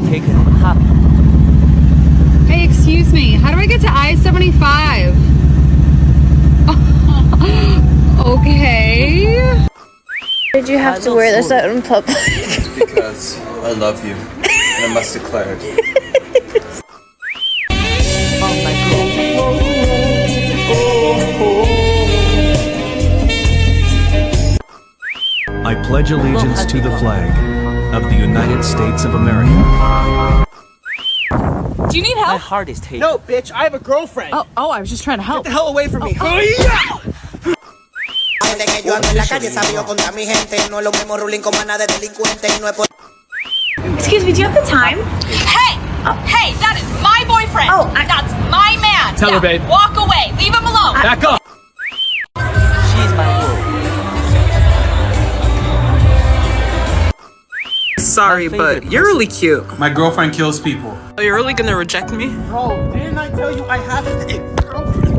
Take a hop. Hey, excuse me. How do I get to I-75? Okay. Did you have to wear this out in public? It's because I love you, and I must declare it. Oh my God. I pledge allegiance to the flag of the United States of America. Do you need My help? heart is taken. No, bitch, I have a girlfriend. Oh, I was just trying to help. Get the hell away from me. Desde que yo ando en la calle sabio contra mi gente. No es lo mismo ruling con maná de delincuentes. No es por... Excuse me, do you have the time? Hey! Hey, that is my boyfriend! Oh, that's my man! Tell her, babe. Walk away! Leave him alone! Back up. She's my world. Sorry, but you're really cute. My girlfriend kills people. Are you really gonna reject me? Bro, didn't I tell you I have a girlfriend?